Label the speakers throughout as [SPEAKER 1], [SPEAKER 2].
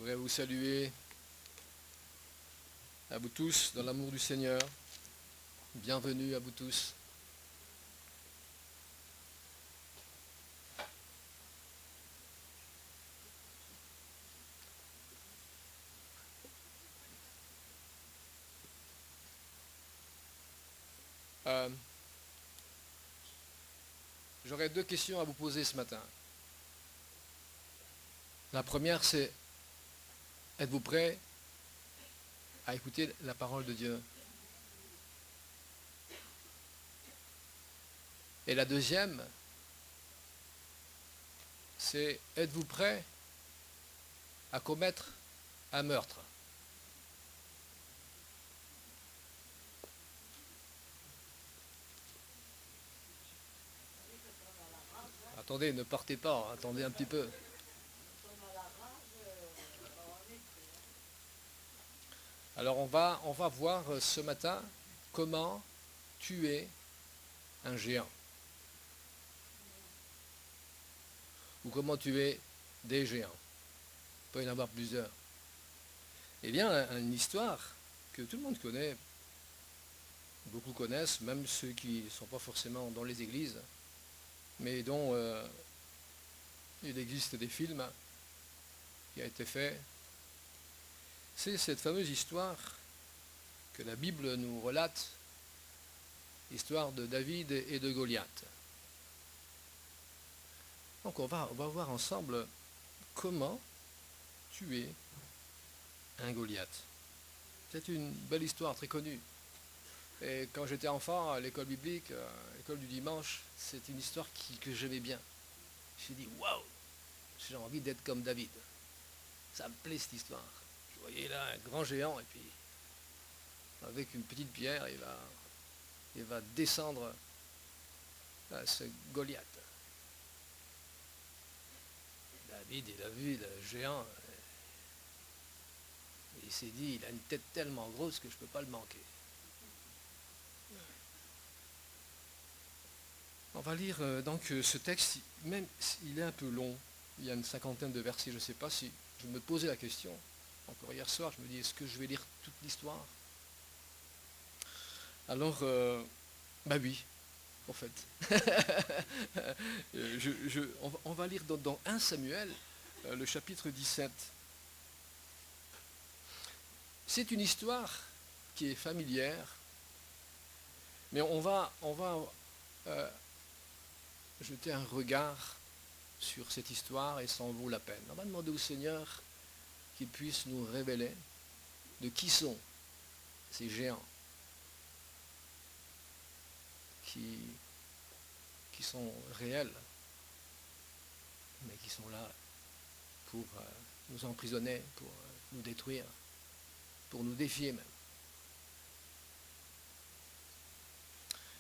[SPEAKER 1] voudrais vous saluer à vous tous dans l'amour du Seigneur. Bienvenue à vous tous. J'aurais deux questions à vous poser ce matin. La première, c'est, êtes-vous prêts à écouter la parole de Dieu? Et la deuxième, c'est, êtes-vous prêts à commettre un meurtre? Attendez, ne partez pas, attendez un petit peu. Alors on va voir ce matin comment tuer un géant. Ou comment tuer des géants. Il peut y en avoir plusieurs. Eh bien, une histoire que tout le monde connaît, beaucoup connaissent, même ceux qui ne sont pas forcément dans les églises, mais dont il existe des films qui a été fait. C'est cette fameuse histoire que la Bible nous relate, l'histoire de David et de Goliath. Donc on va voir ensemble comment tuer un Goliath. C'est une belle histoire très connue. Et quand j'étais enfant à l'école biblique, l'école du dimanche, c'est une histoire que j'aimais bien. Je me suis dit, waouh, j'ai envie d'être comme David. Ça me plaît cette histoire. Je voyais là un grand géant et puis avec une petite pierre, il va descendre ce Goliath. David, il a vu le géant. Et il s'est dit, il a une tête tellement grosse que je ne peux pas le manquer. On va lire donc ce texte, même s'il est un peu long, il y a une cinquantaine de versets, je ne sais pas si je me posais la question. Encore hier soir, je me dis, est-ce que je vais lire toute l'histoire? Alors, oui, en fait. On va lire dans 1 Samuel, le chapitre 17. C'est une histoire qui est familière, mais on va jeter un regard sur cette histoire et ça en vaut la peine. On va demander au Seigneur qu'il puisse nous révéler de qui sont ces géants qui sont réels, mais qui sont là pour nous emprisonner, pour nous détruire, pour nous défier même.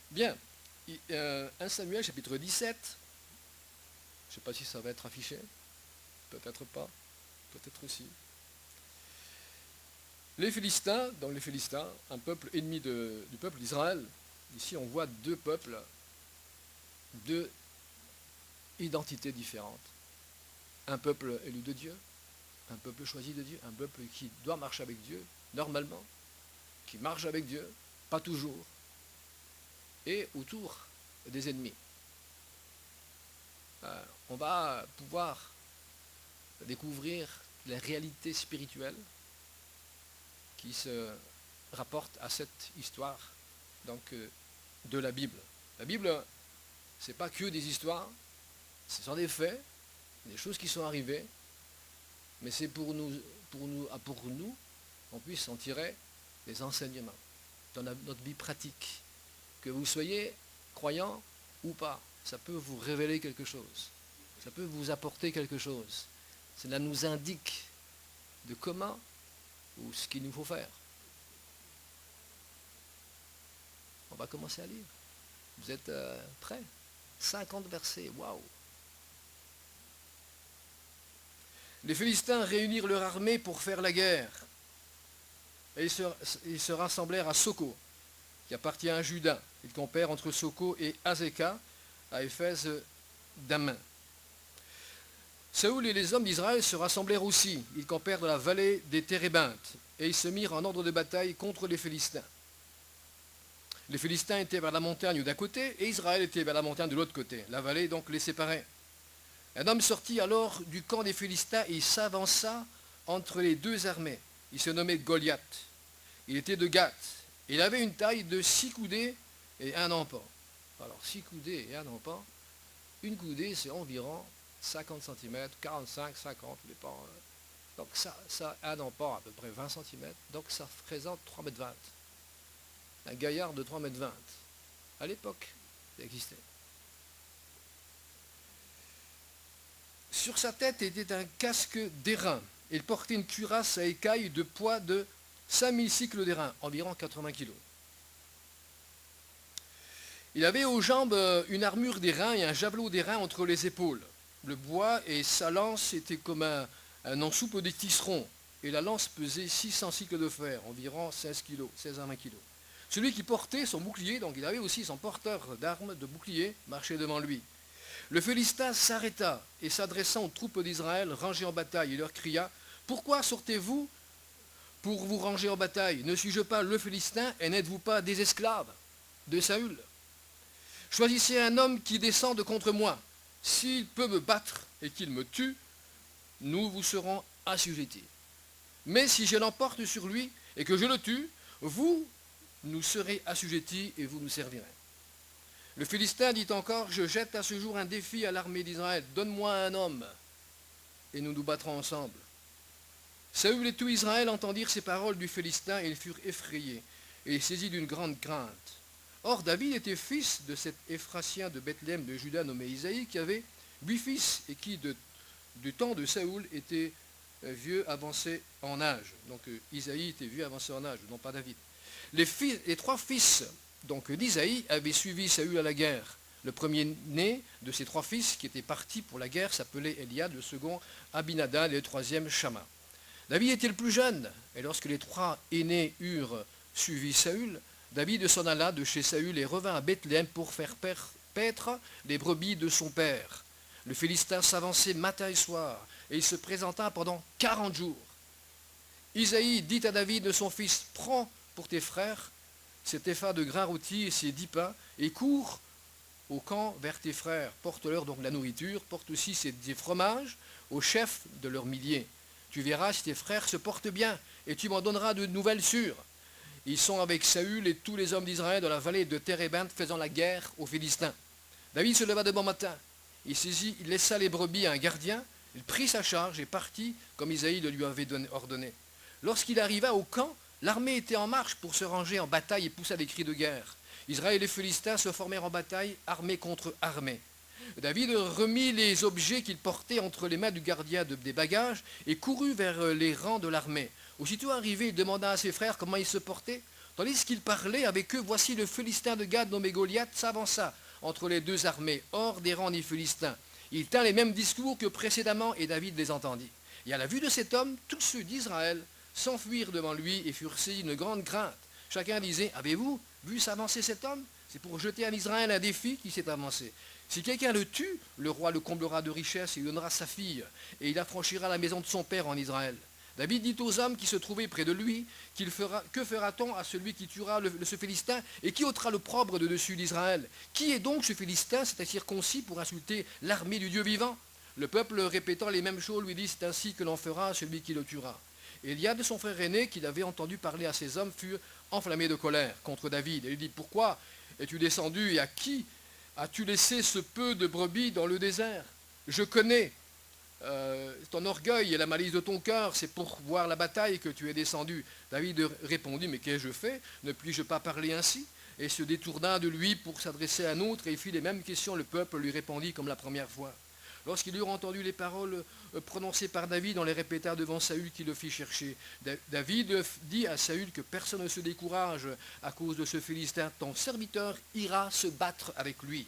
[SPEAKER 1] Bien, 1 Samuel chapitre 17, je ne sais pas si ça va être affiché, peut-être pas, peut-être aussi. Les Philistins, un peuple ennemi du peuple d'Israël, ici on voit deux peuples, deux identités différentes. Un peuple élu de Dieu, un peuple choisi de Dieu, un peuple qui doit marcher avec Dieu, normalement, qui marche avec Dieu, pas toujours, et autour des ennemis. On va pouvoir découvrir la réalité spirituelle qui se rapporte à cette histoire donc, de la Bible. La Bible, ce n'est pas que des histoires, ce sont des faits, des choses qui sont arrivées, mais c'est pour nous, on puisse en tirer des enseignements dans notre vie pratique. Que vous soyez croyant ou pas, ça peut vous révéler quelque chose, ça peut vous apporter quelque chose. Cela nous indique de comment ou ce qu'il nous faut faire. On va commencer à lire. Vous êtes prêts? 50 versets, waouh! Les Philistins réunirent leur armée pour faire la guerre. Et ils se rassemblèrent à Soko, qui appartient à Juda. Ils campèrent entre Soko et Azekah, à Éphèse d'Ammon. Saül et les hommes d'Israël se rassemblèrent aussi. Ils campèrent dans la vallée des Térébintes et ils se mirent en ordre de bataille contre les Philistins. Les Philistins étaient vers la montagne d'un côté et Israël était vers la montagne de l'autre côté. La vallée donc les séparait. Un homme sortit alors du camp des Philistins et il s'avança entre les deux armées. Il se nommait Goliath. Il était de Gath. Il avait une taille de 6 coudées et un empan. Alors 6 coudées et un empan, une coudée c'est environ 50 cm, 45, 50, dépend. Donc ça un empan à peu près 20 cm, donc ça représente 3,20 m. Un gaillard de 3,20 m. À l'époque, ça existait. Sur sa tête était un casque d'airain. Il portait une cuirasse à écailles de poids de 5000 cycles d'airain, environ 80 kg. Il avait aux jambes une armure d'airain et un javelot d'airain entre les épaules. Le bois et sa lance étaient comme un ensoupe de tisserand. Et la lance pesait 600 cycles de fer, environ 16 kg, 16 à 20 kg. Celui qui portait son bouclier, donc il avait aussi son porteur d'armes, de bouclier, marchait devant lui. Le Philistin s'arrêta et s'adressant aux troupes d'Israël rangées en bataille, il leur cria « Pourquoi sortez-vous pour vous ranger en bataille? Ne suis-je pas le Philistin et n'êtes-vous pas des esclaves de Saül? Choisissez un homme qui descende contre moi. S'il peut me battre et qu'il me tue, nous vous serons assujettis. Mais si je l'emporte sur lui et que je le tue, vous nous serez assujettis et vous nous servirez. » Le Philistin dit encore, je jette à ce jour un défi à l'armée d'Israël. Donne-moi un homme et nous nous battrons ensemble. Saül et tout Israël entendirent ces paroles du Philistin et ils furent effrayés et saisis d'une grande crainte. Or David était fils de cet Éphratien de Bethléem de Juda nommé Isaïe qui avait 8 fils et qui du temps de Saül était vieux avancé en âge. Donc Isaïe était vieux avancé en âge, non pas David. Les 3 fils donc d'Isaïe avaient suivi Saül à la guerre. Le premier-né de ces 3 fils qui étaient partis pour la guerre s'appelait Eliab, le second Abinadab et le troisième Shama. David était le plus jeune, et lorsque les 3 aînés eurent suivi Saül, David s'en alla de chez Saül et revint à Bethléem pour faire paître les brebis de son père. Le Philistin s'avançait matin et soir, et il se présenta pendant 40 jours. Isaïe dit à David de son fils, prends pour tes frères cet épha de grains rôtis et ces 10 pains, et cours au camp vers tes frères. Porte-leur donc la nourriture, porte aussi des fromages aux chefs de leurs milliers. Tu verras si tes frères se portent bien, et tu m'en donneras de nouvelles sûres. Ils sont avec Saül et tous les hommes d'Israël dans la vallée de Térébinth faisant la guerre aux Philistins. David se leva de bon matin. Il laissa les brebis à un gardien, il prit sa charge et partit comme Isaïe le lui avait ordonné. Lorsqu'il arriva au camp, l'armée était en marche pour se ranger en bataille et poussa des cris de guerre. Israël et les Philistins se formèrent en bataille, armée contre armée. David remit les objets qu'il portait entre les mains du gardien des bagages et courut vers les rangs de l'armée. Aussitôt arrivé, il demanda à ses frères comment ils se portaient. Tandis qu'il parlait avec eux, voici le Philistin de Gad nommé Goliath s'avança entre les 2 armées, hors des rangs des Philistins. Il tint les mêmes discours que précédemment et David les entendit. Et à la vue de cet homme, tous ceux d'Israël s'enfuirent devant lui et furent saisis d'une grande crainte. Chacun disait, avez-vous vu s'avancer cet homme? C'est pour jeter à Israël un défi qui s'est avancé. Si quelqu'un le tue, le roi le comblera de richesses et lui donnera sa fille, et il affranchira la maison de son père en Israël. David dit aux hommes qui se trouvaient près de lui, que fera-t-on à celui qui tuera ce Philistin et qui ôtera l'opprobre de dessus d'Israël? Qui est donc ce Philistin, c'est circoncis pour insulter l'armée du Dieu vivant? Le peuple répétant les mêmes choses lui dit, c'est ainsi que l'on fera à celui qui le tuera. Eliab de son frère aîné, qu'il avait entendu parler à ses hommes, fut enflammé de colère contre David. Et il dit, pourquoi es-tu descendu et à qui as-tu laissé ce peu de brebis dans le désert? Je connais ton orgueil et la malice de ton cœur, c'est pour voir la bataille que tu es descendu. David répondit, mais qu'ai-je fait? Ne puis-je pas parler ainsi? Et se détourna de lui pour s'adresser à un autre et fit les mêmes questions. Le peuple lui répondit comme la première fois. Lorsqu'ils eurent entendu les paroles prononcées par David, on les répéta devant Saül qui le fit chercher. David dit à Saül que personne ne se décourage à cause de ce Philistin. Ton serviteur ira se battre avec lui.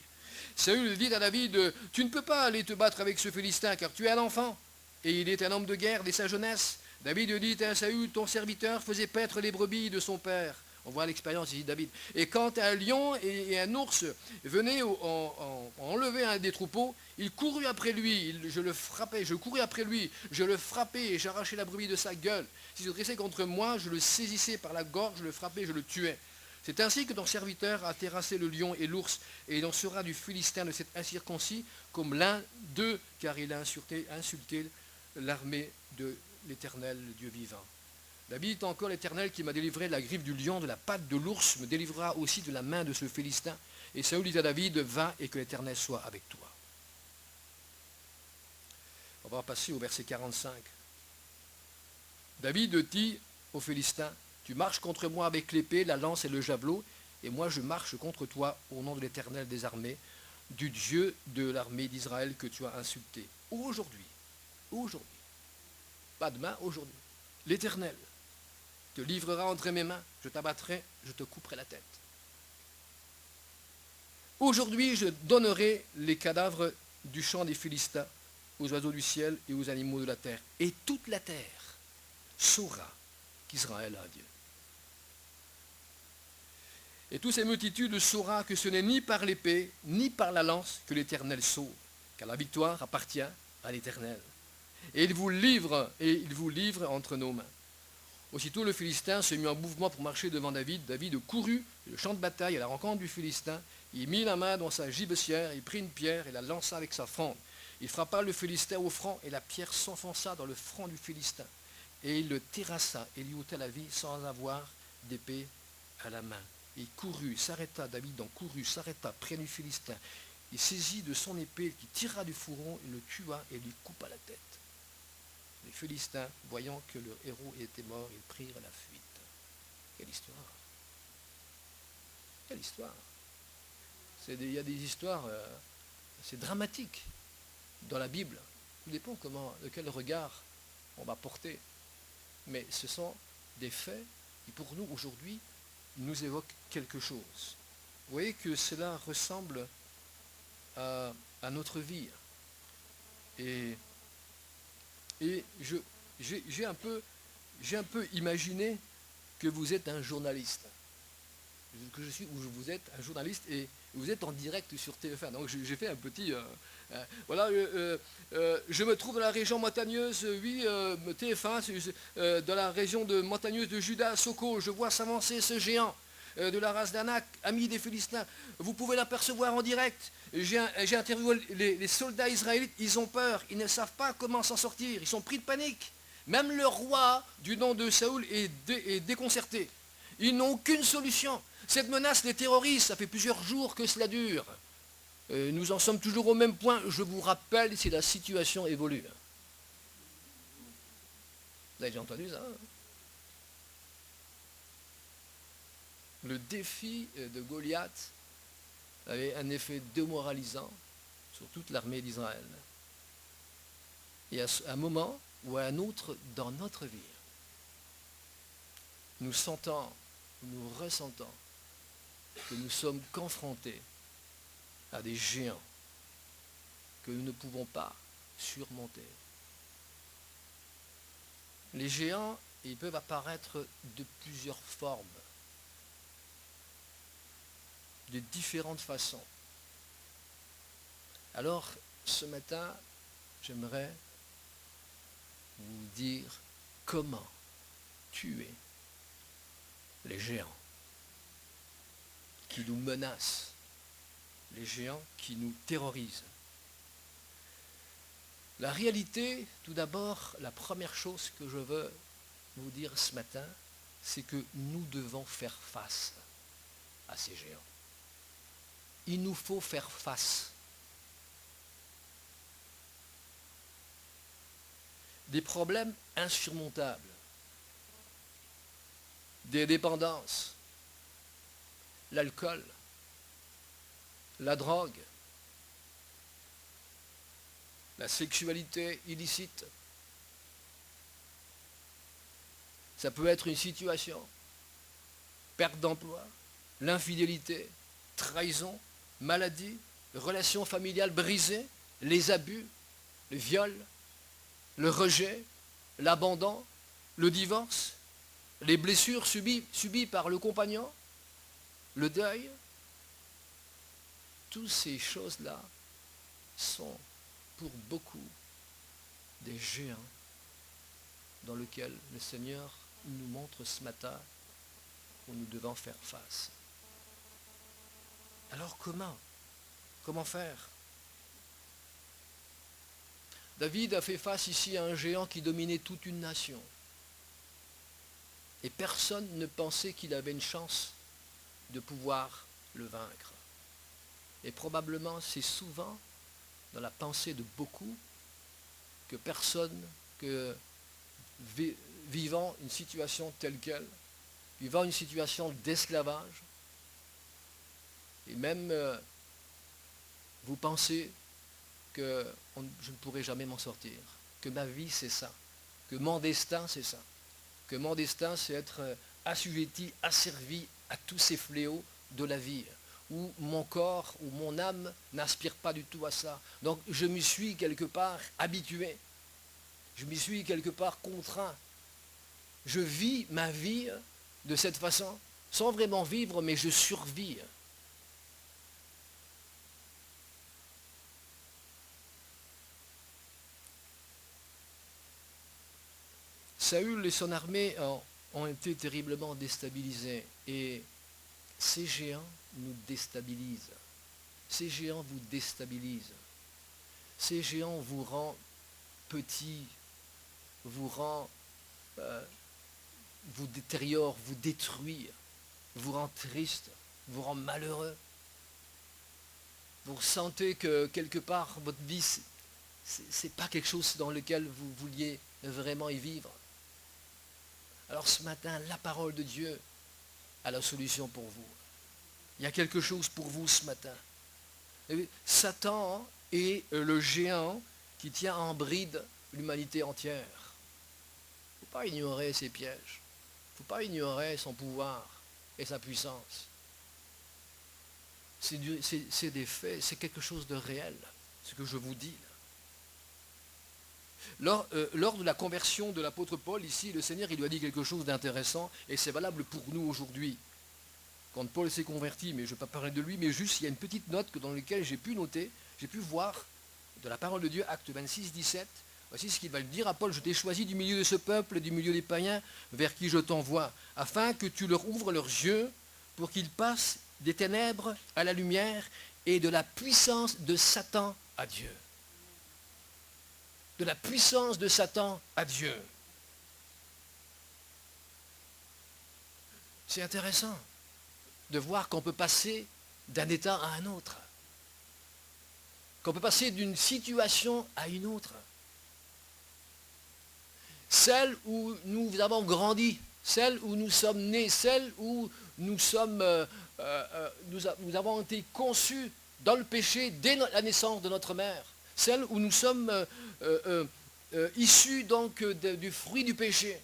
[SPEAKER 1] Saül dit à David, tu ne peux pas aller te battre avec ce Philistin car tu es un enfant et il est un homme de guerre dès sa jeunesse. David dit à Saül, ton serviteur faisait paître les brebis de son père. On voit l'expérience ici de David. Et quand un lion et un ours venaient enlever un des troupeaux, il courut après lui, je le frappais, je courais après lui, je le frappais et j'arrachais la brebis de sa gueule. S'il se dressait contre moi, je le saisissais par la gorge, je le frappais, je le tuais. C'est ainsi que ton serviteur a terrassé le lion et l'ours, et il en sera du Philistin de cet incirconcis comme l'un d'eux, car il a insulté l'armée de l'Éternel, le Dieu vivant. David dit encore, l'Éternel qui m'a délivré de la griffe du lion, de la patte de l'ours, me délivrera aussi de la main de ce Philistin. Et Saül dit à David, va et que l'Éternel soit avec toi. On va passer au verset 45. David dit aux Philistins, tu marches contre moi avec l'épée, la lance et le javelot, et moi je marche contre toi au nom de l'Éternel des armées, du Dieu de l'armée d'Israël que tu as insulté. Aujourd'hui, pas demain, aujourd'hui, l'Éternel te livrera entre mes mains, je t'abattrai, je te couperai la tête. Aujourd'hui, je donnerai les cadavres du champ des Philistins aux oiseaux du ciel et aux animaux de la terre. Et toute la terre saura qu'Israël a un Dieu. Et toutes ces multitudes saura que ce n'est ni par l'épée, ni par la lance que l'Éternel sauve, car la victoire appartient à l'Éternel. Et il vous livre entre nos mains. Aussitôt le Philistin se mit en mouvement pour marcher devant David. David courut le champ de bataille à la rencontre du Philistin. Il mit la main dans sa gibecière, il prit une pierre et la lança avec sa fronde. Il frappa le Philistin au front et la pierre s'enfonça dans le front du Philistin. Et il le terrassa et lui ôta la vie sans avoir d'épée à la main. Il courut, s'arrêta, David en courut, s'arrêta près du Philistin. Il saisit de son épée, qui tira du fourreau, il le tua et lui coupa la tête. Les Philistins, voyant que leur héros était mort, ils prirent la fuite. Quelle histoire! Quelle histoire! Il y a des histoires, c'est dramatique dans la Bible. Tout dépend de quel regard on va porter. Mais ce sont des faits qui, pour nous, aujourd'hui, nous évoquent quelque chose. Vous voyez que cela ressemble à notre vie. Et j'ai un peu imaginé que vous êtes un journaliste. Vous êtes un journaliste et vous êtes en direct sur TF1. Donc j'ai fait un petit... je me trouve dans la région montagneuse, TF1, dans la région montagneuse de Juda, Soko. Je vois s'avancer ce géant de la race d'Anak, ami des Philistins. Vous pouvez l'apercevoir en direct. J'ai interviewé les soldats israélites, ils ont peur, ils ne savent pas comment s'en sortir, ils sont pris de panique. Même le roi du nom de Saül est déconcerté. Ils n'ont aucune solution. Cette menace des terroristes, ça fait plusieurs jours que cela dure. Nous en sommes toujours au même point. Je vous rappelle si la situation évolue. Vous avez déjà entendu ça, hein? Le défi de Goliath avait un effet démoralisant sur toute l'armée d'Israël. Et à un moment ou à un autre dans notre vie, nous ressentons que nous sommes confrontés à des géants que nous ne pouvons pas surmonter. Les géants, ils peuvent apparaître de plusieurs formes, de différentes façons. Alors, ce matin, j'aimerais vous dire comment tuer les géants qui nous menacent, les géants qui nous terrorisent. La réalité, tout d'abord, la première chose que je veux vous dire ce matin, c'est que nous devons faire face à ces géants. Il nous faut faire face. Des problèmes insurmontables, des dépendances, l'alcool, la drogue, la sexualité illicite. Ça peut être une situation, perte d'emploi, l'infidélité, trahison, maladie, relations familiales brisées, les abus, le viol, le rejet, l'abandon, le divorce, les blessures subies par le compagnon, le deuil, toutes ces choses-là sont pour beaucoup des géants dans lesquels le Seigneur nous montre ce matin où nous devons faire face. Alors comment faire? David a fait face ici à un géant qui dominait toute une nation. Et personne ne pensait qu'il avait une chance de pouvoir le vaincre. Et probablement, c'est souvent dans la pensée de beaucoup que vivant une situation telle qu'elle, vivant une situation d'esclavage, et même vous pensez que je ne pourrai jamais m'en sortir, que ma vie c'est ça, que mon destin c'est ça, que mon destin c'est être assujetti, asservi à tous ces fléaux de la vie, où mon corps, où mon âme n'aspire pas du tout à ça. Donc je m'y suis quelque part habitué, je m'y suis quelque part contraint. Je vis ma vie de cette façon, sans vraiment vivre, mais je survis. Saül et son armée ont été terriblement déstabilisés et ces géants nous déstabilisent. Ces géants vous déstabilisent. Ces géants vous rendent petits, vous détériorent, vous détruisent, vous rendent triste, vous rendent malheureux. Vous ressentez que quelque part votre vie, c'est pas quelque chose dans lequel vous vouliez vraiment y vivre. Alors ce matin, la parole de Dieu a la solution pour vous. Il y a quelque chose pour vous ce matin. Satan est le géant qui tient en bride l'humanité entière. Il ne faut pas ignorer ses pièges. Il ne faut pas ignorer son pouvoir et sa puissance. C'est des faits, c'est quelque chose de réel, ce que je vous dis. Lors de la conversion de l'apôtre Paul, ici, le Seigneur il lui a dit quelque chose d'intéressant, et c'est valable pour nous aujourd'hui. Quand Paul s'est converti, mais je ne vais pas parler de lui, mais juste il y a une petite note dans laquelle j'ai pu noter, j'ai pu voir de la parole de Dieu, Acte 26, 17, voici ce qu'il va dire à Paul: je t'ai choisi du milieu de ce peuple, du milieu des païens, vers qui je t'envoie, afin que tu leur ouvres leurs yeux, pour qu'ils passent des ténèbres à la lumière, et de la puissance de Satan à Dieu. De la puissance de Satan à Dieu. C'est intéressant de voir qu'on peut passer d'un état à un autre, qu'on peut passer d'une situation à une autre. Celle où nous avons grandi, celle où nous sommes nés, celle où nous avons été conçus dans le péché dès la naissance de notre mère, celle où nous sommes issus donc du fruit du péché.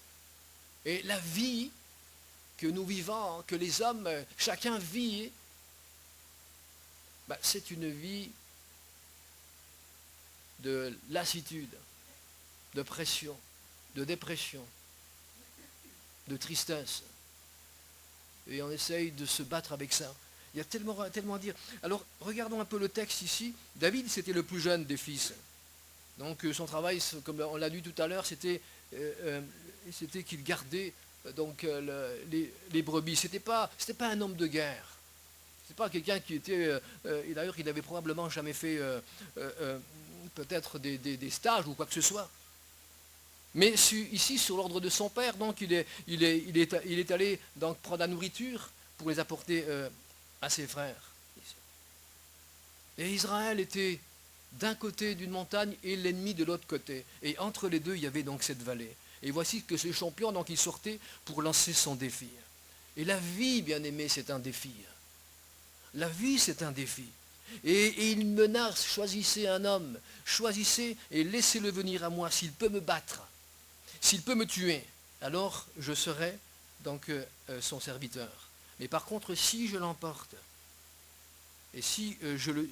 [SPEAKER 1] Et la vie que nous vivons, que les hommes, chacun vit, c'est une vie de lassitude, de pression, de dépression, de tristesse. Et on essaye de se battre avec ça. Il y a tellement à dire. Alors, regardons un peu le texte ici. David, c'était le plus jeune des fils. Donc, son travail, comme on l'a dit tout à l'heure, c'était qu'il gardait donc les brebis. C'était pas un homme de guerre. C'est pas quelqu'un qui était... et d'ailleurs, il n'avait probablement jamais fait peut-être des stages ou quoi que ce soit. Mais ici, sur l'ordre de son père, donc il est allé donc prendre la nourriture pour les apporter à ses frères. Et Israël était d'un côté d'une montagne et l'ennemi de l'autre côté. Et entre les deux, il y avait donc cette vallée. Et voici que ce champion, donc, il sortait pour lancer son défi. Et la vie, bien aimé, c'est un défi. La vie, c'est un défi. Et il menace: choisissez un homme, choisissez et laissez-le venir à moi. S'il peut me battre, s'il peut me tuer, alors je serai donc son serviteur. Mais par contre, si je l'emporte, et si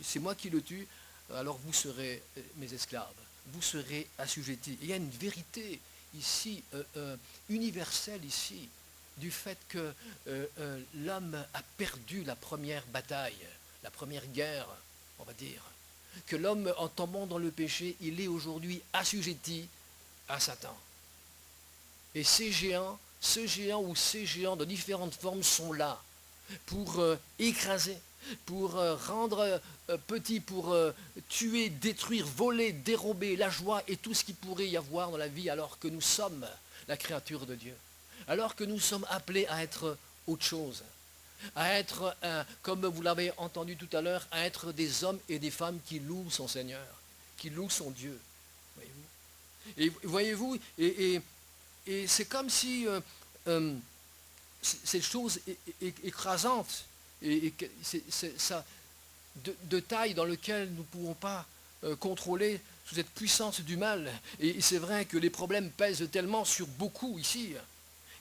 [SPEAKER 1] c'est moi qui le tue, alors vous serez mes esclaves, vous serez assujettis. Il y a une vérité ici, universelle ici. du fait que l'homme a perdu la première bataille, la première guerre, on va dire. Que l'homme, en tombant dans le péché, il est aujourd'hui assujetti à Satan. Et ces géants, ce géant ou ces géants de différentes formes sont là pour écraser, pour rendre petit, pour tuer, détruire, voler, dérober la joie et tout ce qui pourrait y avoir dans la vie alors que nous sommes la créature de Dieu. Alors que nous sommes appelés à être autre chose, à être, comme vous l'avez entendu tout à l'heure, à être des hommes et des femmes qui louent son Seigneur, qui louent son Dieu. Voyez-vous, et c'est comme si cette chose écrasante et ça, de taille dans laquelle nous ne pouvons pas contrôler sous cette puissance du mal. Et c'est vrai que les problèmes pèsent tellement sur beaucoup ici.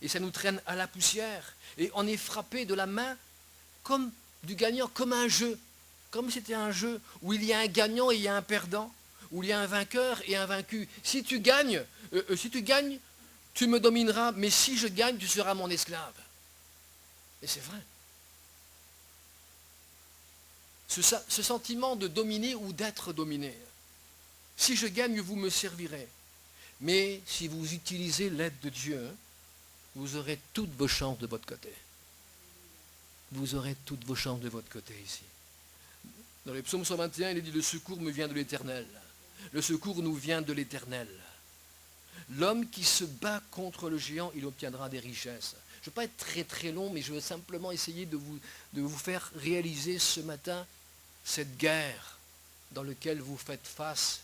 [SPEAKER 1] Et ça nous traîne à la poussière. Et on est frappé de la main comme du gagnant, comme un jeu. Comme c'était un jeu où il y a un gagnant et il y a un perdant. Où il y a un vainqueur et un vaincu. Si tu gagnes, tu me domineras. Mais si je gagne, tu seras mon esclave. Et c'est vrai. Ce sentiment de dominer ou d'être dominé. Si je gagne, vous me servirez. Mais si vous utilisez l'aide de Dieu, vous aurez toutes vos chances de votre côté. Vous aurez toutes vos chances de votre côté ici. Dans le psaume 121, il est dit « Le secours me vient de l'Éternel. Le secours nous vient de l'Éternel. L'homme qui se bat contre le géant, il obtiendra des richesses. » Je ne veux pas être très très long, mais je veux simplement essayer de vous faire réaliser ce matin cette guerre dans laquelle vous faites face.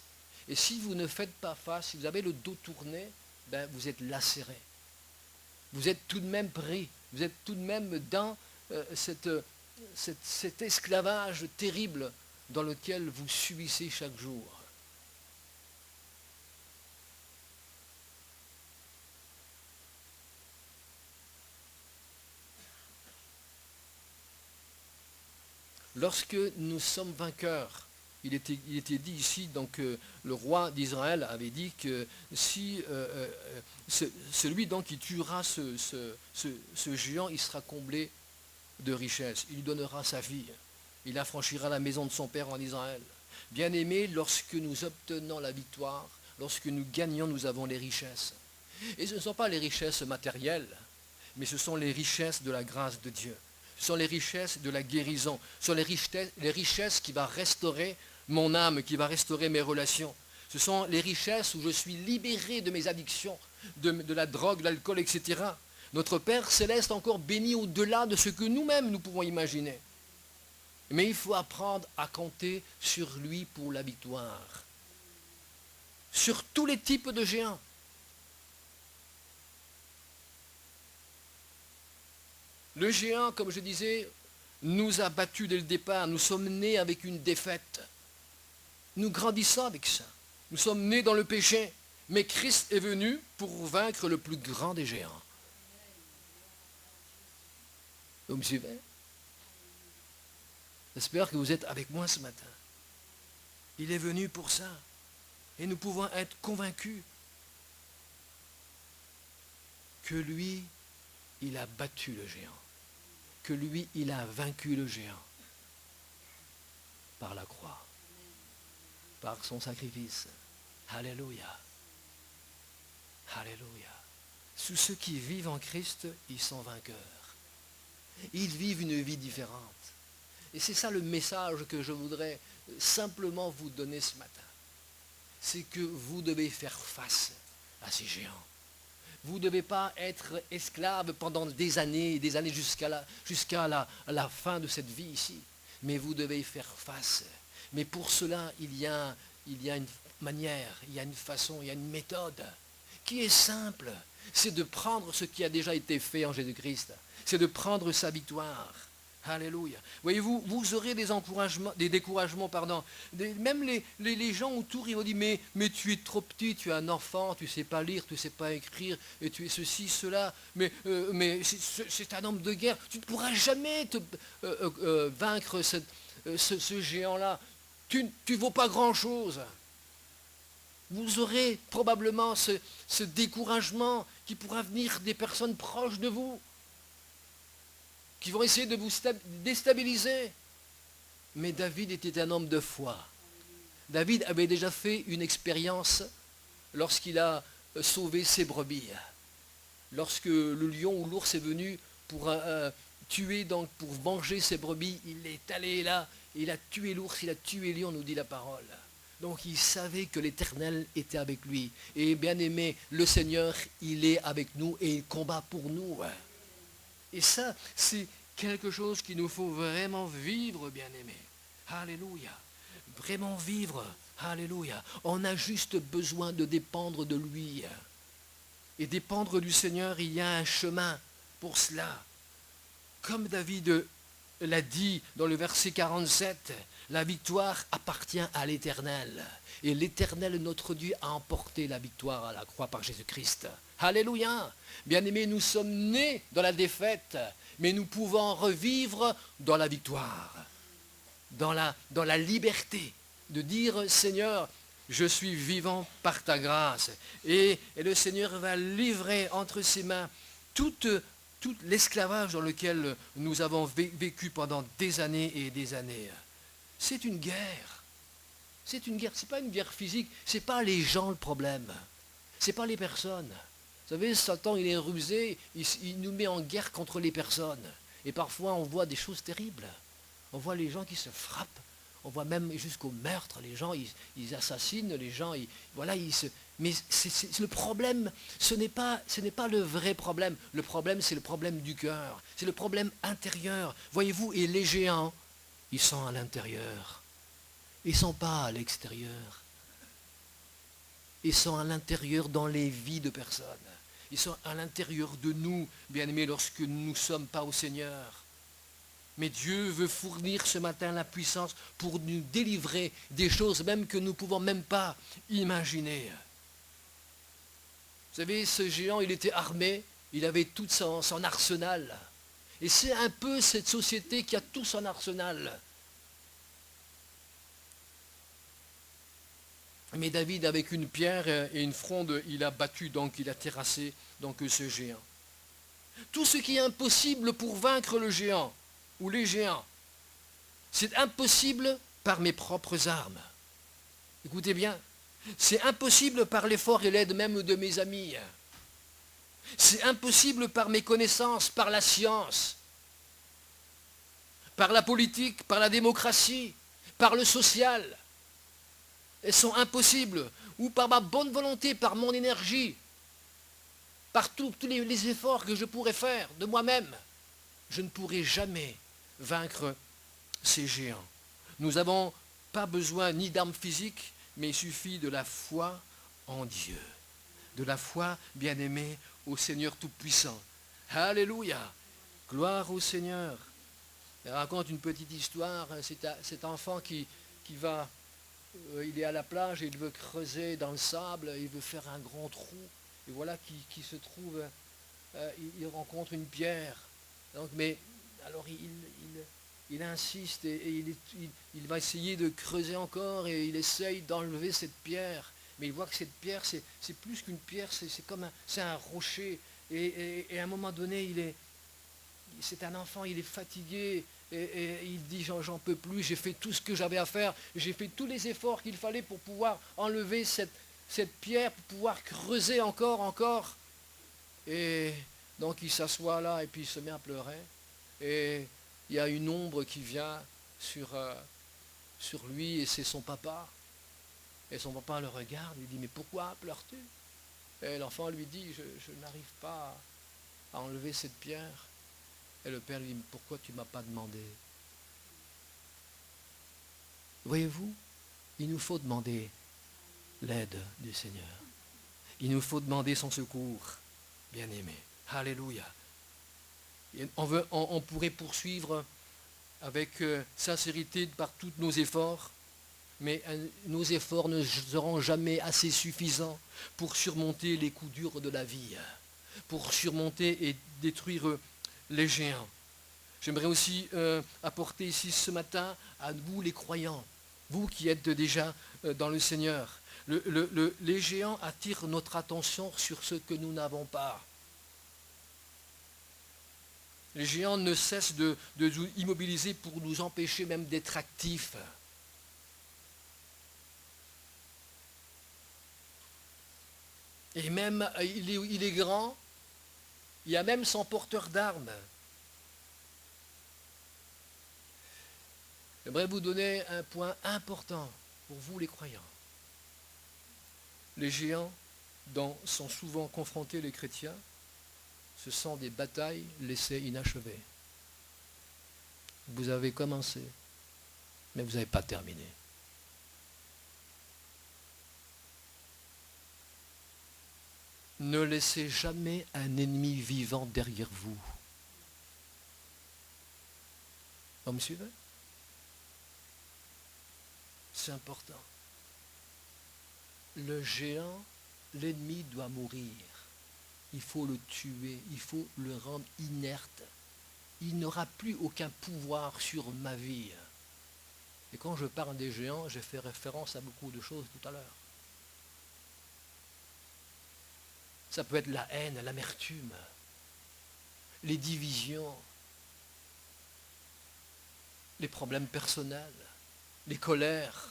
[SPEAKER 1] Et si vous ne faites pas face, si vous avez le dos tourné, ben vous êtes lacéré. Vous êtes tout de même pris, vous êtes tout de même dans cet esclavage terrible dans lequel vous subissez chaque jour. Lorsque nous sommes vainqueurs, il était dit ici, donc le roi d'Israël avait dit que si celui donc qui tuera ce géant, il sera comblé de richesses. Il lui donnera sa fille. Il affranchira la maison de son père en Israël. Bien-aimés, lorsque nous obtenons la victoire, lorsque nous gagnons, nous avons les richesses. Et ce ne sont pas les richesses matérielles, mais ce sont les richesses de la grâce de Dieu. Ce sont les richesses de la guérison. Ce sont les richesses qui vont restaurer mon âme, qui va restaurer mes relations. Ce sont les richesses où je suis libéré de mes addictions, de la drogue, de l'alcool, etc. Notre Père Céleste encore béni au-delà de ce que nous-mêmes nous pouvons imaginer. Mais il faut apprendre à compter sur lui pour la victoire. Sur tous les types de géants. Le géant, comme je disais, nous a battus dès le départ. Nous sommes nés avec une défaite. Nous grandissons avec ça. Nous sommes nés dans le péché. Mais Christ est venu pour vaincre le plus grand des géants. Vous me suivez? J'espère que vous êtes avec moi ce matin. Il est venu pour ça. Et nous pouvons être convaincus que lui, il a battu le géant. Que lui, il a vaincu le géant. Par la croix. Par son sacrifice. Alléluia. Alléluia. Tous ceux qui vivent en Christ, ils sont vainqueurs. Ils vivent une vie différente. Et c'est ça le message que je voudrais simplement vous donner ce matin. C'est que vous devez faire face à ces géants. Vous ne devez pas être esclave pendant des années et des années jusqu'à la fin de cette vie ici. Mais vous devez faire face. Mais pour cela, il y a une manière, il y a une façon, il y a une méthode qui est simple. C'est de prendre ce qui a déjà été fait en Jésus-Christ. C'est de prendre sa victoire. Alléluia. Voyez-vous, vous aurez des découragements, même les gens autour, ils vont dire, mais tu es trop petit, tu es un enfant, tu ne sais pas lire, tu ne sais pas écrire, et tu es ceci, cela, mais c'est un homme de guerre, tu ne pourras jamais vaincre ce géant-là. Tu ne vaux pas grand-chose. Vous aurez probablement ce découragement qui pourra venir des personnes proches de vous. qui vont essayer de vous déstabiliser. Mais David était un homme de foi. David avait déjà fait une expérience lorsqu'il a sauvé ses brebis. Lorsque le lion ou l'ours est venu pour tuer, donc pour venger ses brebis, il est allé là, il a tué l'ours, il a tué le lion, nous dit la parole. Donc il savait que l'Éternel était avec lui. Et bien aimé, le Seigneur, il est avec nous et il combat pour nous. Et ça, c'est quelque chose qu'il nous faut vraiment vivre, bien aimé. Alléluia. Vraiment vivre. Alléluia. On a juste besoin de dépendre de lui. Et dépendre du Seigneur, il y a un chemin pour cela. Comme David l'a dit dans le verset 47, la victoire appartient à l'Éternel. Et l'Éternel, notre Dieu, a emporté la victoire à la croix par Jésus-Christ. Alléluia. Bien-aimés, nous sommes nés dans la défaite, mais nous pouvons revivre dans la victoire, dans la liberté, de dire, Seigneur, je suis vivant par ta grâce. Et le Seigneur va livrer entre ses mains tout l'esclavage dans lequel nous avons vécu pendant des années et des années. C'est une guerre. C'est une guerre. Ce n'est pas une guerre physique. Ce n'est pas les gens le problème. Ce n'est pas les personnes. Vous savez, Satan, il est rusé. Il nous met en guerre contre les personnes. Et parfois, on voit des choses terribles. On voit les gens qui se frappent. On voit même jusqu'au meurtre, les gens, ils assassinent, les gens, mais le problème, ce n'est pas le vrai problème. Le problème, c'est le problème du cœur. C'est le problème intérieur. Voyez-vous, et les géants, ils sont à l'intérieur. Ils ne sont pas à l'extérieur. Ils sont à l'intérieur dans les vies de personnes. Ils sont à l'intérieur de nous, bien-aimés, lorsque nous ne sommes pas au Seigneur. Mais Dieu veut fournir ce matin la puissance pour nous délivrer des choses même que nous ne pouvons même pas imaginer. Vous savez, ce géant, il était armé, il avait tout son arsenal. Et c'est un peu cette société qui a tout son arsenal. Mais David, avec une pierre et une fronde, il a battu, donc il a terrassé ce géant. Tout ce qui est impossible pour vaincre le géant, ou les géants, c'est impossible par mes propres armes. Écoutez bien, c'est impossible par l'effort et l'aide même de mes amis. C'est impossible par mes connaissances, par la science, par la politique, par la démocratie, par le social. Elles sont impossibles. Ou par ma bonne volonté, par mon énergie, par tous les efforts que je pourrais faire de moi-même. Je ne pourrai jamais vaincre ces géants. Nous n'avons pas besoin ni d'armes physiques, mais il suffit de la foi en Dieu. De la foi, bien-aimée, au Seigneur Tout-Puissant. Alléluia. Gloire au Seigneur. Je raconte une petite histoire. C'est cet enfant qui va, il est à la plage et il veut creuser dans le sable, il veut faire un grand trou. Et voilà qui se trouve, il rencontre une pierre. Donc, mais alors il insiste et il va essayer de creuser encore et il essaye d'enlever cette pierre. Mais il voit que cette pierre, c'est plus qu'une pierre, c'est un rocher. Et à un moment donné, c'est un enfant, il est fatigué et il dit j'en peux plus, j'ai fait tout ce que j'avais à faire, j'ai fait tous les efforts qu'il fallait pour pouvoir enlever cette pierre, pour pouvoir creuser encore. Et donc il s'assoit là et puis il se met à pleurer. Et il y a une ombre qui vient sur lui et c'est son papa. Et son papa le regarde, il dit mais pourquoi pleures-tu? Et l'enfant lui dit je n'arrive pas à enlever cette pierre. Et le père lui dit mais pourquoi tu ne m'as pas demandé? Voyez-vous, il nous faut demander l'aide du Seigneur. Il nous faut demander son secours, bien-aimé. Alléluia. On pourrait poursuivre avec sincérité par tous nos efforts, mais nos efforts ne seront jamais assez suffisants pour surmonter les coups durs de la vie, pour surmonter et détruire les géants. J'aimerais aussi apporter ici ce matin à vous les croyants, vous qui êtes déjà dans le Seigneur. Les géants attirent notre attention sur ce que nous n'avons pas. Les géants ne cessent de nous immobiliser pour nous empêcher même d'être actifs. Et même, il est grand, il y a même son porteur d'armes. J'aimerais vous donner un point important pour vous les croyants. Les géants dont sont souvent confrontés les chrétiens, ce sont des batailles laissées inachevées. Vous avez commencé, mais vous n'avez pas terminé. Ne laissez jamais un ennemi vivant derrière vous. Vous me suivez? C'est important. Le géant, l'ennemi doit mourir. Il faut le tuer, il faut le rendre inerte. Il n'aura plus aucun pouvoir sur ma vie. Et quand je parle des géants, j'ai fait référence à beaucoup de choses tout à l'heure. Ça peut être la haine, l'amertume, les divisions, les problèmes personnels, les colères.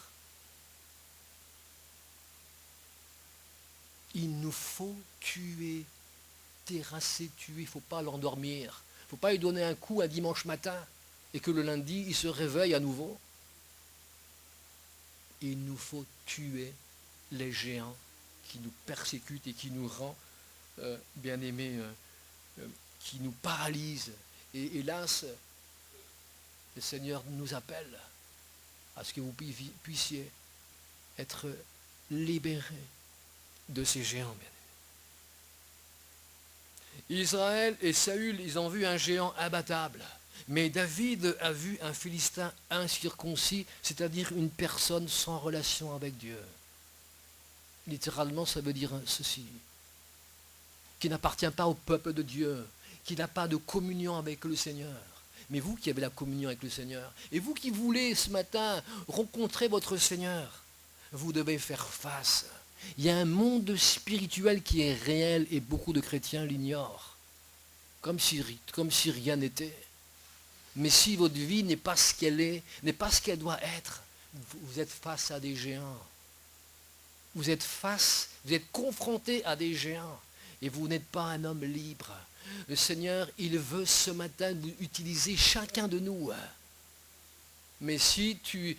[SPEAKER 1] Il nous faut tuer, terrasser, tuer. Il ne faut pas l'endormir. Il ne faut pas lui donner un coup un dimanche matin et que le lundi, il se réveille à nouveau. Il nous faut tuer les géants qui nous persécutent et qui nous rendent bien-aimés, qui nous paralysent. Et hélas, le Seigneur nous appelle à ce que vous puissiez être libérés de ces géants. Israël et Saül, ils ont vu un géant imbattable. Mais David a vu un Philistin incirconcis, c'est-à-dire une personne sans relation avec Dieu. Littéralement, ça veut dire ceci, qui n'appartient pas au peuple de Dieu, qui n'a pas de communion avec le Seigneur. Mais vous qui avez la communion avec le Seigneur, et vous qui voulez ce matin rencontrer votre Seigneur, vous devez faire face. Il y a un monde spirituel qui est réel et beaucoup de chrétiens l'ignorent, comme si rien n'était. Mais si votre vie n'est pas ce qu'elle est, n'est pas ce qu'elle doit être, vous êtes face à des géants. Vous êtes confronté à des géants et vous n'êtes pas un homme libre. Le Seigneur, il veut ce matin vous utiliser chacun de nous. Mais si tu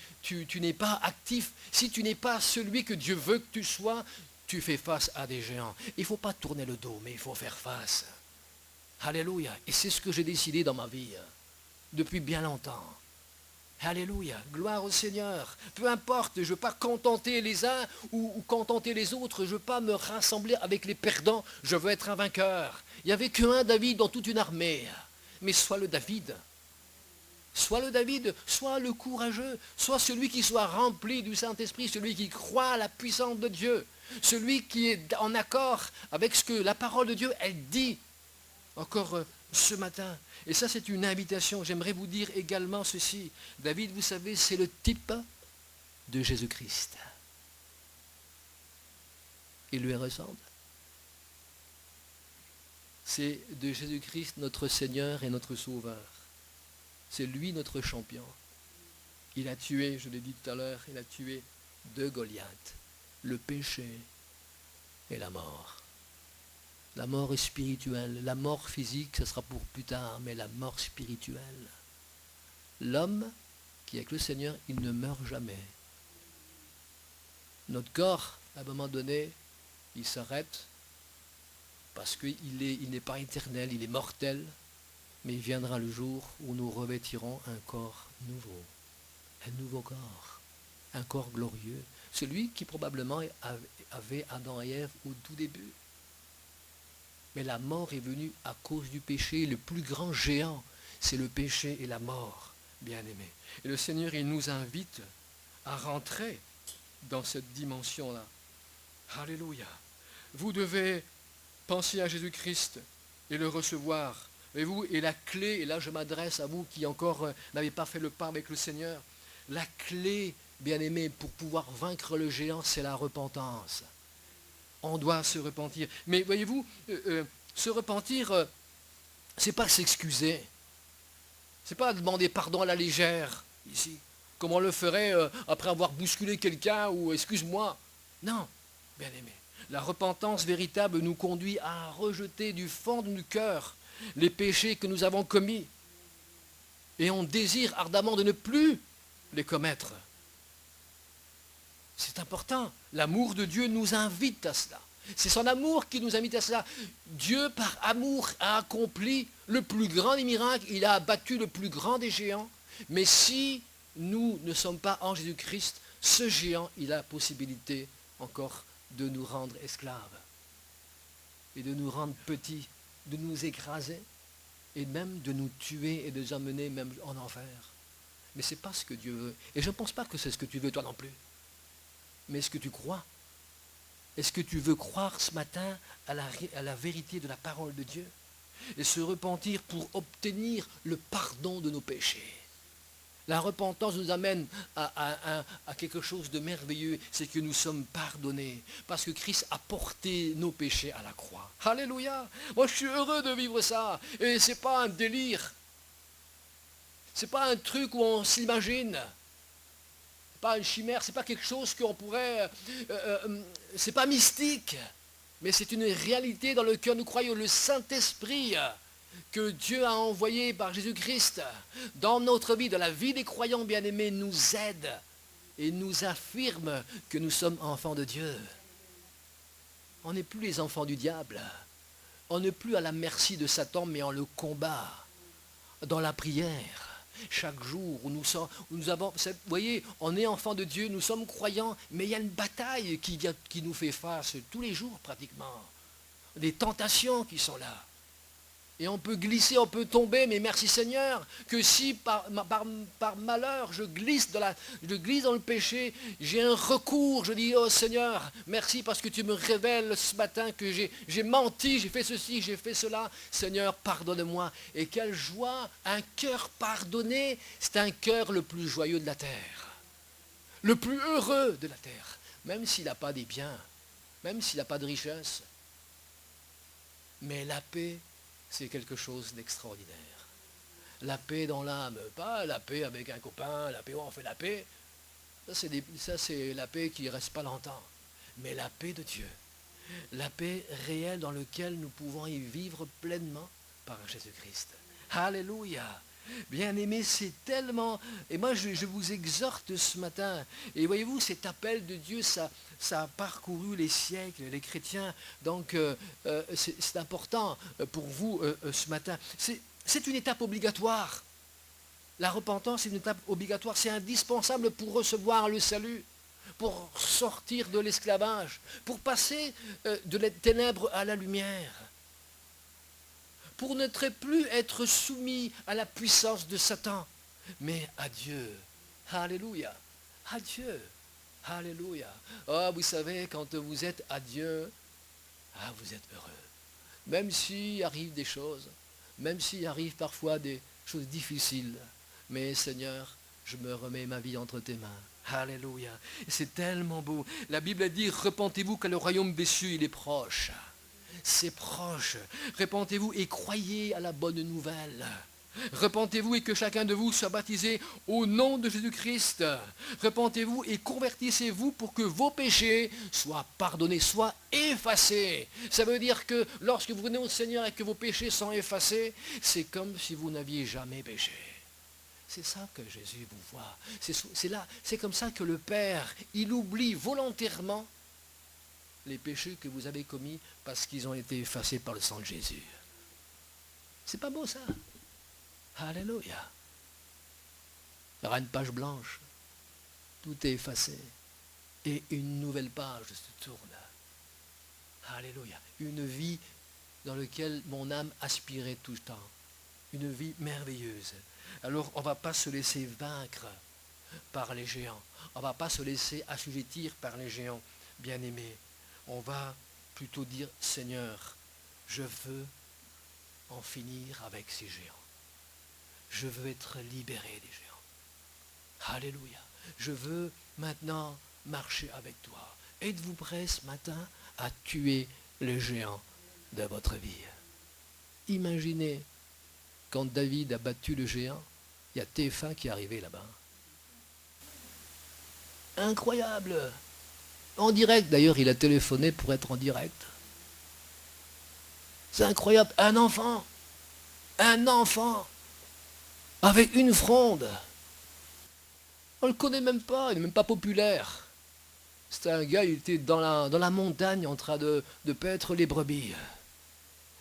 [SPEAKER 1] n'es pas actif, si tu n'es pas celui que Dieu veut que tu sois, tu fais face à des géants. Il ne faut pas tourner le dos, mais il faut faire face. Alléluia. Et c'est ce que j'ai décidé dans ma vie depuis bien longtemps. Alléluia, gloire au Seigneur. Peu importe, je ne veux pas contenter les uns ou contenter les autres. Je ne veux pas me rassembler avec les perdants. Je veux être un vainqueur. Il n'y avait qu'un David dans toute une armée. Mais sois le David. Sois le David, sois le courageux. Sois celui qui soit rempli du Saint-Esprit. Celui qui croit à la puissance de Dieu. Celui qui est en accord avec ce que la parole de Dieu, elle dit. Encore ce matin. Et ça, c'est une invitation. J'aimerais vous dire également ceci. David, vous savez, c'est le type de Jésus-Christ. Il lui ressemble. C'est de Jésus-Christ notre Seigneur et notre Sauveur. C'est lui notre champion. Il a tué, je l'ai dit tout à l'heure, il a tué 2 Goliaths, le péché et la mort. La mort est spirituelle. La mort physique, ce sera pour plus tard, mais la mort spirituelle. L'homme qui est avec le Seigneur, il ne meurt jamais. Notre corps, à un moment donné, il s'arrête parce qu'il n'est pas éternel, il est mortel, mais il viendra le jour où nous revêtirons un corps nouveau. Un nouveau corps. Un corps glorieux. Celui qui probablement avait Adam et Ève au tout début. Mais la mort est venue à cause du péché. Le plus grand géant, c'est le péché et la mort, bien-aimés. Et le Seigneur, il nous invite à rentrer dans cette dimension-là. Alléluia. Vous devez penser à Jésus-Christ et le recevoir. Voyez-vous, et la clé, et là je m'adresse à vous qui encore n'avez pas fait le pas avec le Seigneur, la clé, bien-aimés, pour pouvoir vaincre le géant, c'est la repentance. On doit se repentir. Mais voyez-vous, se repentir, c'est pas s'excuser. Ce n'est pas demander pardon à la légère, ici, comme on le ferait après avoir bousculé quelqu'un ou excuse-moi. Non, bien aimé. La repentance véritable nous conduit à rejeter du fond du cœur les péchés que nous avons commis. Et on désire ardemment de ne plus les commettre. C'est important. L'amour de Dieu nous invite à cela. C'est son amour qui nous invite à cela. Dieu, par amour, a accompli le plus grand des miracles. Il a abattu le plus grand des géants. Mais si nous ne sommes pas en Jésus-Christ, ce géant, il a la possibilité encore de nous rendre esclaves. Et de nous rendre petits, de nous écraser. Et même de nous tuer et de nous emmener même en enfer. Mais ce n'est pas ce que Dieu veut. Et je ne pense pas que c'est ce que tu veux toi non plus. Mais est-ce que tu crois? Est-ce que tu veux croire ce matin à la vérité de la parole de Dieu? Et se repentir pour obtenir le pardon de nos péchés. La repentance nous amène à quelque chose de merveilleux, c'est que nous sommes pardonnés, parce que Christ a porté nos péchés à la croix. Alléluia! Moi je suis heureux de vivre ça, et ce n'est pas un délire, ce n'est pas un truc où on s'imagine, pas une chimère, c'est pas quelque chose qu'on pourrait, c'est pas mystique, mais c'est une réalité dans laquelle nous croyons. Le Saint-Esprit que Dieu a envoyé par Jésus-Christ dans notre vie, dans la vie des croyants bien-aimés, nous aide et nous affirme que nous sommes enfants de Dieu. On n'est plus les enfants du diable, on n'est plus à la merci de Satan, mais on le combat dans la prière. Chaque jour où nous avons, vous voyez, on est enfant de Dieu, nous sommes croyants, mais il y a une bataille qui nous fait face tous les jours pratiquement. Des tentations qui sont là. Et on peut glisser, on peut tomber, mais merci Seigneur, que si par malheur je glisse dans le péché, j'ai un recours, je dis, oh Seigneur, merci parce que tu me révèles ce matin que j'ai menti, j'ai fait ceci, j'ai fait cela. Seigneur, pardonne-moi. Et quelle joie, un cœur pardonné, c'est un cœur le plus joyeux de la terre, le plus heureux de la terre, même s'il n'a pas des biens, même s'il n'a pas de richesse. Mais la paix, c'est quelque chose d'extraordinaire. La paix dans l'âme, pas la paix avec un copain, la paix où on fait la paix. Ça, c'est la paix qui ne reste pas longtemps. Mais la paix de Dieu, la paix réelle dans laquelle nous pouvons y vivre pleinement par Jésus-Christ. Alléluia! Bien-aimés, c'est tellement... Et moi, je vous exhorte ce matin. Et voyez-vous, cet appel de Dieu, ça a parcouru les siècles, les chrétiens. Donc, c'est important pour vous ce matin. C'est une étape obligatoire. La repentance, c'est une étape obligatoire. C'est indispensable pour recevoir le salut, pour sortir de l'esclavage, pour passer de la ténèbre à la lumière, pour ne plus être soumis à la puissance de Satan, mais à Dieu. Alléluia. À Dieu. Alléluia. Oh, vous savez, quand vous êtes à Dieu, vous êtes heureux. Même s'il arrive des choses, même s'il arrive parfois des choses difficiles, mais Seigneur, je me remets ma vie entre tes mains. Alléluia. C'est tellement beau. La Bible dit, repentez-vous car le royaume des cieux, il est proche. C'est proche. Repentez-vous et croyez à la bonne nouvelle. Repentez-vous et que chacun de vous soit baptisé au nom de Jésus-Christ. Repentez-vous et convertissez-vous pour que vos péchés soient pardonnés, soient effacés. Ça veut dire que lorsque vous venez au Seigneur et que vos péchés sont effacés, c'est comme si vous n'aviez jamais péché. C'est ça que Jésus vous voit. C'est comme ça que le Père, il oublie volontairement les péchés que vous avez commis parce qu'ils ont été effacés par le sang de Jésus. C'est pas beau ça? Alléluia. Il y aura une page blanche. Tout est effacé. Et une nouvelle page se tourne. Alléluia. Une vie dans laquelle mon âme aspirait tout le temps. Une vie merveilleuse. Alors on ne va pas se laisser vaincre par les géants. On ne va pas se laisser assujettir par les géants, bien-aimés. On va plutôt dire, Seigneur, je veux en finir avec ces géants. Je veux être libéré des géants. Alléluia. Je veux maintenant marcher avec toi. Êtes-vous prêts ce matin à tuer les géants de votre vie? Imaginez quand David a battu le géant, Il y a TF1 qui est arrivé là-bas. Incroyable. En direct, d'ailleurs, il a téléphoné pour être en direct. C'est incroyable. Un enfant, avec une fronde. On ne le connaît même pas, il n'est même pas populaire. C'était un gars, il était dans la montagne en train de paître les brebis.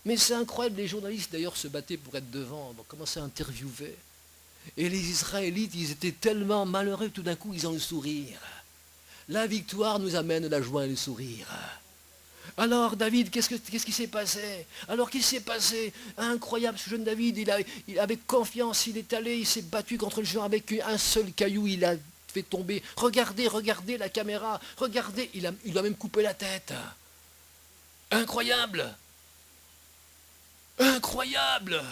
[SPEAKER 1] Mais c'est incroyable, les journalistes d'ailleurs se battaient pour être devant, on commençait à interviewer. Et les Israélites, ils étaient tellement malheureux que tout d'un coup, ils ont le sourire. La victoire nous amène la joie et le sourire. Alors David, qu'est-ce qui s'est passé? Alors qu'est-ce qui s'est passé? Incroyable, ce jeune David, il avait confiance, il est allé, il s'est battu contre le géant avec un seul caillou, il a fait tomber. Regardez la caméra, regardez, il a même coupé la tête. Incroyable! Incroyable!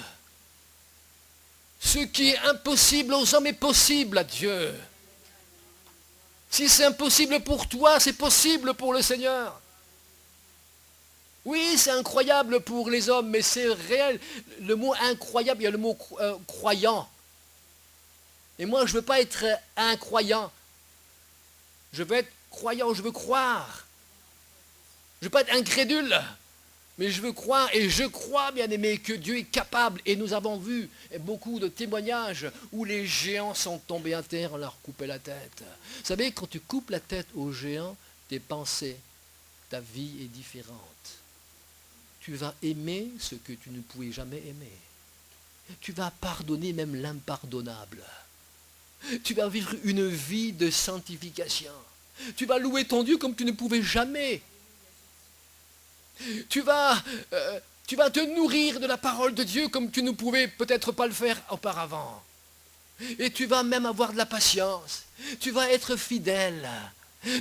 [SPEAKER 1] Ce qui est impossible aux hommes est possible à Dieu. Si c'est impossible pour toi, c'est possible pour le Seigneur. Oui, c'est incroyable pour les hommes, mais c'est réel. Le mot incroyable, il y a le mot croyant. Et moi, je ne veux pas être incroyant. Je veux être croyant, je veux croire. Je ne veux pas être incrédule, mais je veux croire. Et je crois, bien aimé, que Dieu est capable. Et nous avons vu beaucoup de témoignages où les géants sont tombés à terre, on leur coupait la tête. Vous savez, quand tu coupes la tête aux géants, tes pensées, ta vie est différente. Tu vas aimer ce que tu ne pouvais jamais aimer. Tu vas pardonner même l'impardonnable. Tu vas vivre une vie de sanctification. Tu vas louer ton Dieu comme tu ne pouvais jamais. Tu vas te nourrir de la parole de Dieu comme tu ne pouvais peut-être pas le faire auparavant. Et tu vas même avoir de la patience. Tu vas être fidèle.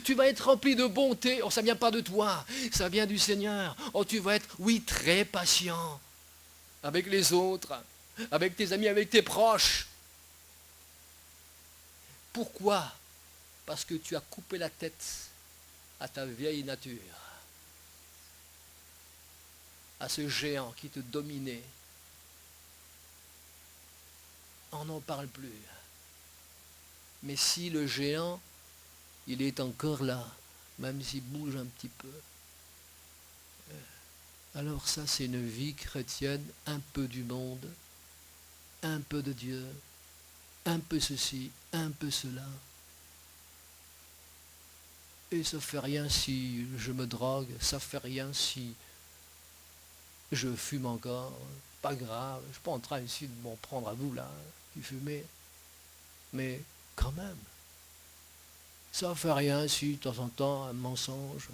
[SPEAKER 1] Tu vas être rempli de bonté. Oh, ça ne vient pas de toi, ça vient du Seigneur. Oh, tu vas être, oui, très patient avec les autres, avec tes amis, avec tes proches. Pourquoi? Parce que tu as coupé la tête à ta vieille nature, à ce géant qui te dominait. On n'en parle plus. Mais si le géant, il est encore là, même s'il bouge un petit peu, alors ça c'est une vie chrétienne, un peu du monde, un peu de Dieu, un peu ceci, un peu cela. Et ça fait rien si je me drogue, ça fait rien si je fume encore, pas grave, je ne suis pas en train ici de m'en prendre à vous là, qui fumez, mais quand même, ça fait rien si de temps en temps un mensonge,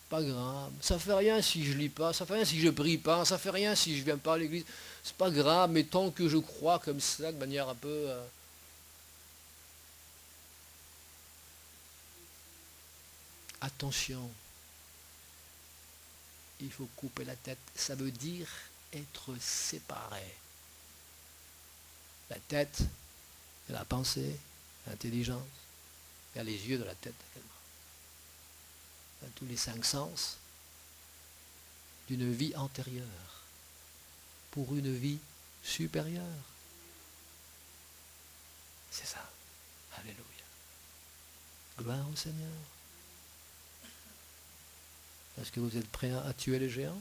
[SPEAKER 1] pas grave, ça fait rien si je lis pas, ça fait rien si je prie pas, ça fait rien si je viens pas à l'église, c'est pas grave, mais tant que je crois comme ça, de manière un peu... Attention, il faut couper la tête, ça veut dire être séparé. La tête, c'est la pensée, l'intelligence, il y a les yeux de la tête également. Il y a tous les 5 sens d'une vie antérieure pour une vie supérieure. C'est ça. Alléluia. Gloire au Seigneur. Est-ce que vous êtes prêts à tuer les géants?